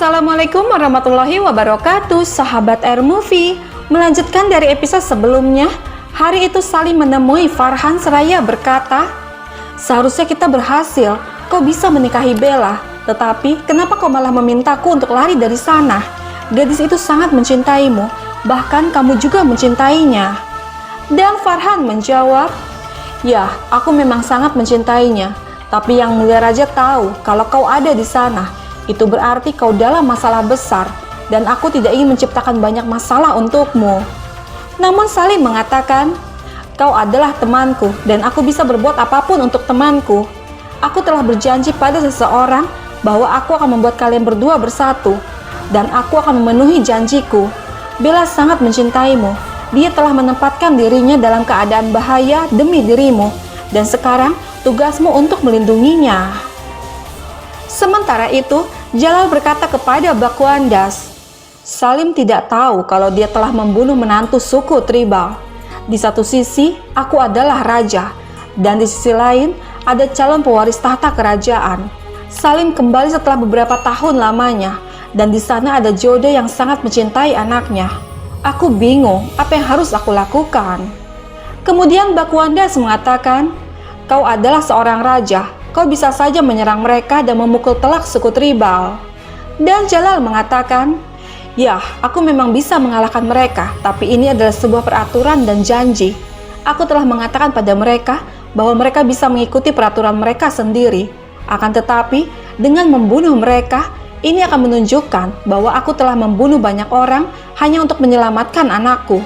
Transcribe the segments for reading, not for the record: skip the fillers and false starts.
Assalamualaikum warahmatullahi wabarakatuh, sahabat Air Movie. Melanjutkan dari episode sebelumnya, hari itu Salim menemui Farhan seraya berkata, "Seharusnya kita berhasil, kau bisa menikahi Bella. Tetapi kenapa kau malah memintaku untuk lari dari sana? Gadis itu sangat mencintaimu, bahkan kamu juga mencintainya." Dan Farhan menjawab, "Ya, aku memang sangat mencintainya. Tapi yang mulia raja tahu kalau kau ada di sana. Itu berarti kau dalam masalah besar, dan aku tidak ingin menciptakan banyak masalah untukmu." Namun Salim mengatakan, "Kau adalah temanku, dan aku bisa berbuat apapun untuk temanku. Aku telah berjanji pada seseorang bahwa aku akan membuat kalian berdua bersatu, dan aku akan memenuhi janjiku. Bella sangat mencintaimu. Dia telah menempatkan dirinya dalam keadaan bahaya demi dirimu, dan sekarang tugasmu untuk melindunginya." Sementara itu, Jalal berkata kepada Bakwandas, "Salim tidak tahu kalau dia telah membunuh menantu suku tribal. Di satu sisi, aku adalah raja, dan di sisi lain, ada calon pewaris tahta kerajaan. Salim kembali setelah beberapa tahun lamanya, dan di sana ada Joda yang sangat mencintai anaknya. Aku bingung apa yang harus aku lakukan." Kemudian Bakwandas mengatakan, "Kau adalah seorang raja. Kau bisa saja menyerang mereka dan memukul telak suku tribal." Dan Jalal mengatakan, "Ya, aku memang bisa mengalahkan mereka, tapi ini adalah sebuah peraturan dan janji. Aku telah mengatakan pada mereka bahwa mereka bisa mengikuti peraturan mereka sendiri. Akan tetapi, dengan membunuh mereka, ini akan menunjukkan bahwa aku telah membunuh banyak orang hanya untuk menyelamatkan anakku.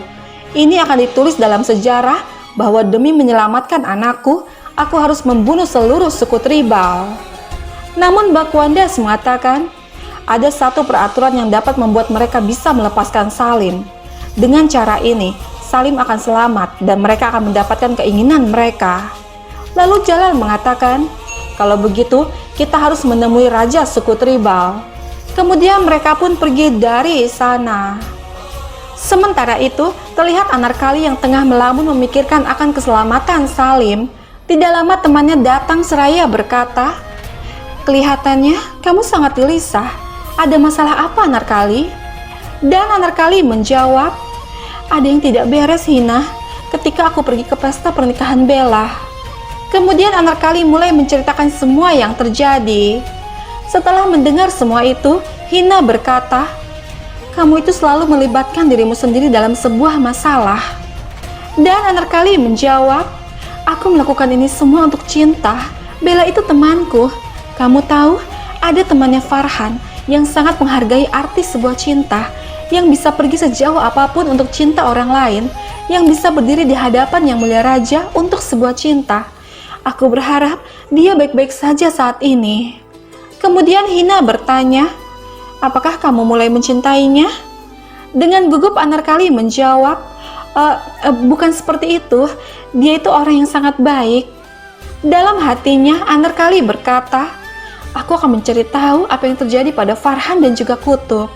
Ini akan ditulis dalam sejarah bahwa demi menyelamatkan anakku, aku harus membunuh seluruh suku tribal." Namun Bakwandas mengatakan, ada satu peraturan yang dapat membuat mereka bisa melepaskan Salim. Dengan cara ini, Salim akan selamat dan mereka akan mendapatkan keinginan mereka. Lalu Jalal mengatakan, "Kalau begitu, kita harus menemui raja suku tribal." Kemudian mereka pun pergi dari sana. Sementara itu, terlihat Anarkali yang tengah melamun memikirkan akan keselamatan Salim. Tidak lama temannya datang seraya berkata, "Kelihatannya kamu sangat gelisah. Ada masalah apa, Anarkali?" Dan Anarkali menjawab, "Ada yang tidak beres, Hina, ketika aku pergi ke pesta pernikahan Bella." Kemudian Anarkali mulai menceritakan semua yang terjadi. Setelah mendengar semua itu, Hina berkata, "Kamu itu selalu melibatkan dirimu sendiri dalam sebuah masalah." Dan Anarkali menjawab, "Aku melakukan ini semua untuk cinta. Bella itu temanku. Kamu tahu, ada temannya Farhan yang sangat menghargai arti sebuah cinta, yang bisa pergi sejauh apapun untuk cinta orang lain, yang bisa berdiri di hadapan Yang Mulia Raja untuk sebuah cinta. Aku berharap dia baik-baik saja saat ini." Kemudian Hina bertanya, "Apakah kamu mulai mencintainya?" Dengan gugup Anarkali menjawab, Bukan seperti itu. Dia itu orang yang sangat baik." Dalam hatinya, Anarkali berkata, "Aku akan mencari tahu apa yang terjadi pada Farhan dan juga Kutub."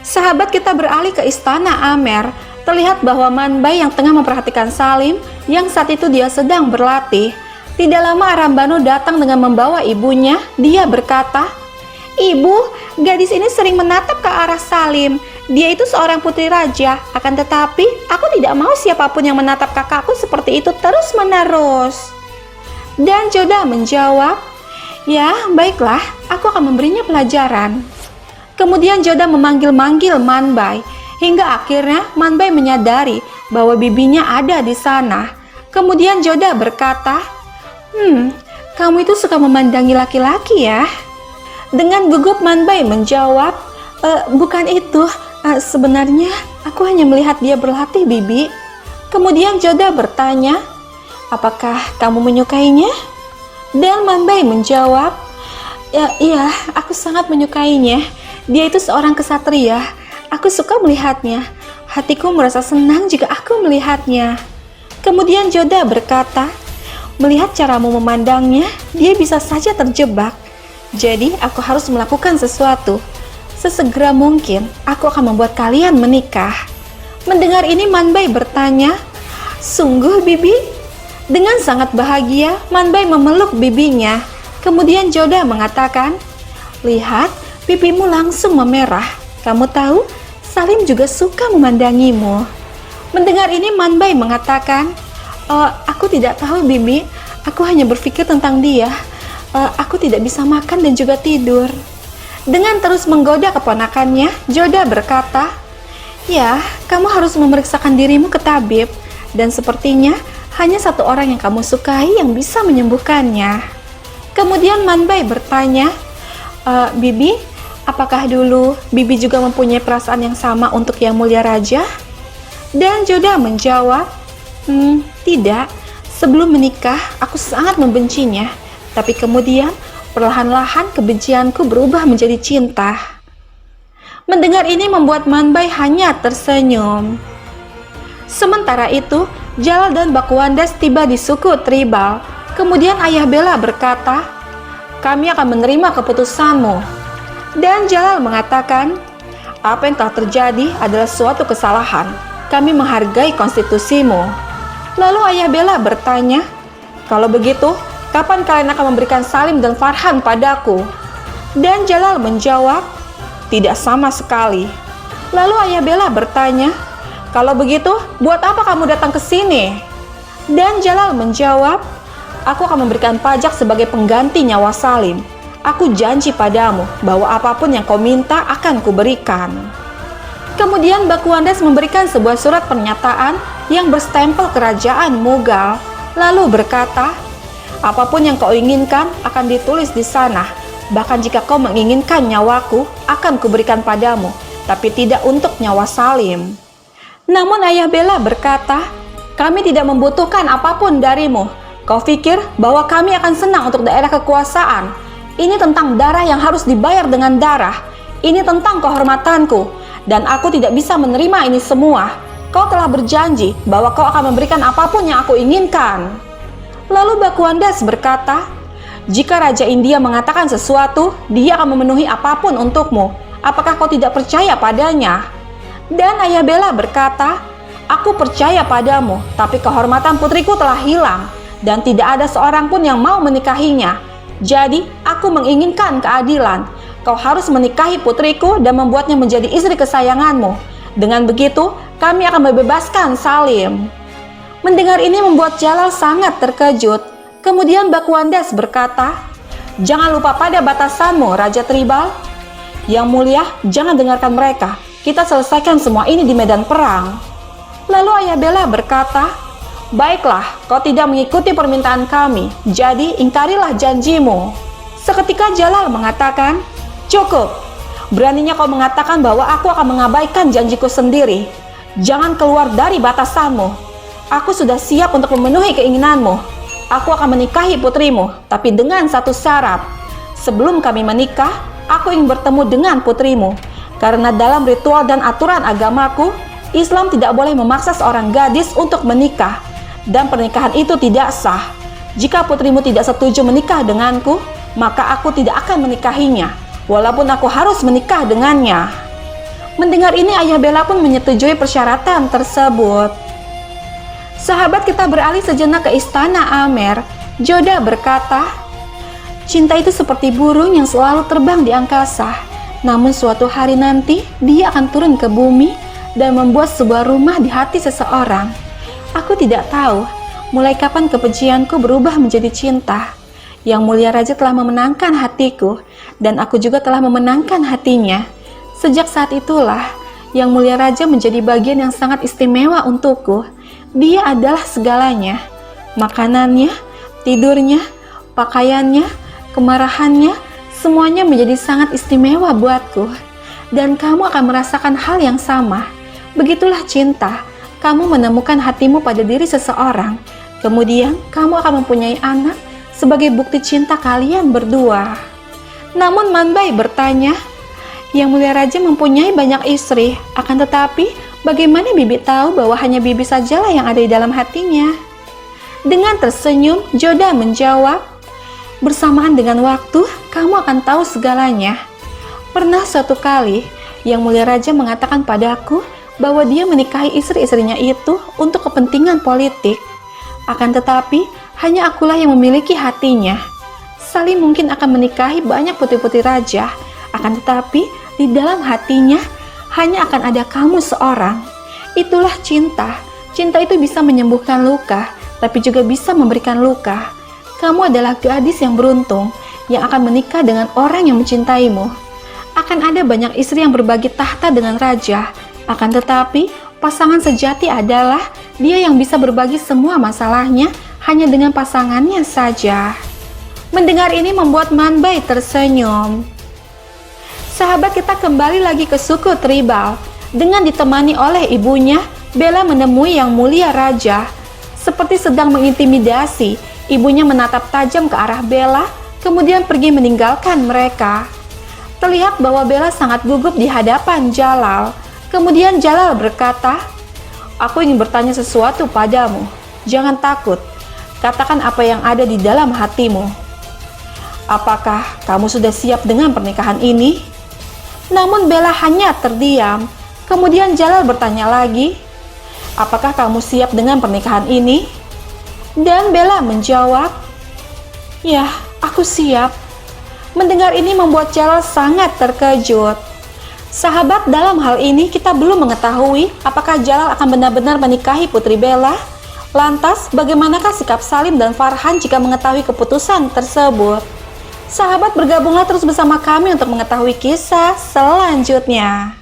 Sahabat, kita beralih ke istana Amer. Terlihat bahwa Manbai yang tengah memperhatikan Salim, yang saat itu dia sedang berlatih. Tidak lama Arambano datang dengan membawa ibunya. Dia berkata, "Ibu, gadis ini sering menatap ke arah Salim. Dia itu seorang putri raja, akan tetapi aku tidak mau siapapun yang menatap kakakku seperti itu terus-menerus." Dan Joda menjawab, "Ya, baiklah, aku akan memberinya pelajaran." Kemudian Joda memanggil-manggil Manbai, hingga akhirnya Manbai menyadari bahwa bibinya ada di sana. Kemudian Joda berkata, "Kamu itu suka memandangi laki-laki ya?" Dengan gugup Manbai menjawab, Bukan itu. Sebenarnya aku hanya melihat dia berlatih, Bibi." Kemudian Joda bertanya, "Apakah kamu menyukainya?" Dan Manbai menjawab, Iya, aku sangat menyukainya. Dia itu seorang kesatria. Aku suka melihatnya. Hatiku merasa senang jika aku melihatnya." Kemudian Joda berkata, "Melihat caramu memandangnya, dia bisa saja terjebak. Jadi aku harus melakukan sesuatu. Sesegera mungkin, aku akan membuat kalian menikah." Mendengar ini, Manbai bertanya, "Sungguh, Bibi?" Dengan sangat bahagia, Manbai memeluk bibinya. Kemudian Joda mengatakan, "Lihat, Pipimu langsung memerah. Kamu tahu, Salim juga suka memandangimu. Mendengar ini Manbai mengatakan, aku tidak tahu Bibi, aku hanya berpikir tentang dia. Aku tidak bisa makan dan juga tidur. Dengan terus menggoda keponakannya, Joda berkata, ya, kamu harus memeriksakan dirimu ke tabib. Dan sepertinya hanya satu orang yang kamu sukai yang bisa menyembuhkannya. Kemudian Manbai bertanya, Bibi, apakah dulu Bibi juga mempunyai perasaan yang sama untuk Yang Mulia Raja? Dan Joda menjawab, tidak. Sebelum menikah, aku sangat membencinya. Tapi kemudian, perlahan-lahan kebencianku berubah menjadi cinta. Mendengar ini membuat Manbai hanya tersenyum. Sementara itu, Jalal dan Bakwandas tiba di suku Tribal. Kemudian ayah Bella berkata, kami akan menerima keputusanmu. Dan Jalal mengatakan, apa yang telah terjadi adalah suatu kesalahan. Kami menghargai konstitusimu. Lalu ayah Bella bertanya, kalau begitu, kapan kalian akan memberikan Salim dan Farhan padaku? Dan Jalal menjawab, tidak sama sekali. Lalu ayah Bella bertanya, kalau begitu, buat apa kamu datang ke sini? Dan Jalal menjawab, aku akan memberikan pajak sebagai pengganti nyawa Salim. Aku janji padamu bahwa apapun yang kau minta akan kuberikan. Kemudian Bakwandas memberikan sebuah surat pernyataan yang berstempel kerajaan Mughal, lalu berkata, apapun yang kau inginkan akan ditulis di sana. Bahkan jika kau menginginkan nyawaku, akan kuberikan padamu, tapi tidak untuk nyawa Salim. Namun ayah Bella berkata, kami tidak membutuhkan apapun darimu. Kau pikir bahwa kami akan senang untuk daerah kekuasaan? Ini tentang darah yang harus dibayar dengan darah. Ini tentang kehormatanku. Dan aku tidak bisa menerima ini semua. Kau telah berjanji bahwa kau akan memberikan apapun yang aku inginkan. Lalu Bakwandas berkata, jika Raja India mengatakan sesuatu, dia akan memenuhi apapun untukmu. Apakah kau tidak percaya padanya? Dan ayah Bella berkata, aku percaya padamu, tapi kehormatan putriku telah hilang, dan tidak ada seorang pun yang mau menikahinya. Jadi, aku menginginkan keadilan. Kau harus menikahi putriku dan membuatnya menjadi istri kesayanganmu. Dengan begitu, kami akan membebaskan Salim. Mendengar ini membuat Jalal sangat terkejut. Kemudian Bakwandas berkata, jangan lupa pada batasanmu, Raja Tribal. Yang mulia, jangan dengarkan mereka. Kita selesaikan semua ini di medan perang. Lalu ayah Bella berkata, baiklah, kau tidak mengikuti permintaan kami, jadi ingkarilah janjimu. Seketika Jalal mengatakan, cukup. Beraninya kau mengatakan bahwa aku akan mengabaikan janjiku sendiri. Jangan keluar dari batasanmu. Aku sudah siap untuk memenuhi keinginanmu. Aku akan menikahi putrimu, tapi dengan satu syarat. Sebelum kami menikah, aku ingin bertemu dengan putrimu. Karena dalam ritual dan aturan agamaku, Islam tidak boleh memaksa seorang gadis untuk menikah. Dan pernikahan itu tidak sah. Jika putrimu tidak setuju menikah denganku, maka aku tidak akan menikahinya, walaupun aku harus menikah dengannya. Mendengar ini ayah Bella pun menyetujui persyaratan tersebut. Sahabat kita beralih sejenak ke istana Amer. Joda berkata, cinta itu seperti burung yang selalu terbang di angkasa. Namun suatu hari nanti, dia akan turun ke bumi dan membuat sebuah rumah di hati seseorang. Aku tidak tahu, mulai kapan kebencianku berubah menjadi cinta. Yang Mulia Raja telah memenangkan hatiku, dan aku juga telah memenangkan hatinya. Sejak saat itulah, Yang Mulia Raja menjadi bagian yang sangat istimewa untukku. Dia adalah segalanya. Makanannya, tidurnya, pakaiannya, kemarahannya, semuanya menjadi sangat istimewa buatku. Dan kamu akan merasakan hal yang sama. Begitulah cinta. Kamu menemukan hatimu pada diri seseorang. Kemudian kamu akan mempunyai anak sebagai bukti cinta kalian berdua. Namun Manbai bertanya, Yang Mulia Raja mempunyai banyak istri. Akan tetapi, bagaimana Bibi tahu bahwa hanya Bibi sajalah yang ada di dalam hatinya? Dengan tersenyum, Joda menjawab, bersamaan dengan waktu, kamu akan tahu segalanya. Pernah suatu kali, Yang Mulia Raja mengatakan padaku bahwa dia menikahi istri-istrinya itu untuk kepentingan politik. Akan tetapi, hanya akulah yang memiliki hatinya. Salim mungkin akan menikahi banyak putri-putri raja. Akan tetapi, di dalam hatinya hanya akan ada kamu seorang. Itulah cinta. Cinta itu bisa menyembuhkan luka, tapi juga bisa memberikan luka. Kamu adalah gadis yang beruntung, yang akan menikah dengan orang yang mencintaimu. Akan ada banyak istri yang berbagi tahta dengan raja. Akan tetapi, pasangan sejati adalah dia yang bisa berbagi semua masalahnya hanya dengan pasangannya saja. Mendengar ini membuat Manbai tersenyum. Sahabat kita kembali lagi ke suku tribal. Dengan ditemani oleh ibunya, Bella menemui yang mulia raja. Seperti sedang mengintimidasi, ibunya menatap tajam ke arah Bella, kemudian pergi meninggalkan mereka. Terlihat bahwa Bella sangat gugup di hadapan Jalal. Kemudian Jalal berkata, "Aku ingin bertanya sesuatu padamu. Jangan takut. Katakan apa yang ada di dalam hatimu. Apakah kamu sudah siap dengan pernikahan ini?" Namun Bella hanya terdiam. Kemudian Jalal bertanya lagi, "Apakah kamu siap dengan pernikahan ini?" Dan Bella menjawab, "Ya, aku siap." Mendengar ini membuat Jalal sangat terkejut. Sahabat, dalam hal ini kita belum mengetahui apakah Jalal akan benar-benar menikahi Putri Bella. Lantas, bagaimanakah sikap Salim dan Farhan jika mengetahui keputusan tersebut? Sahabat, bergabunglah terus bersama kami untuk mengetahui kisah selanjutnya.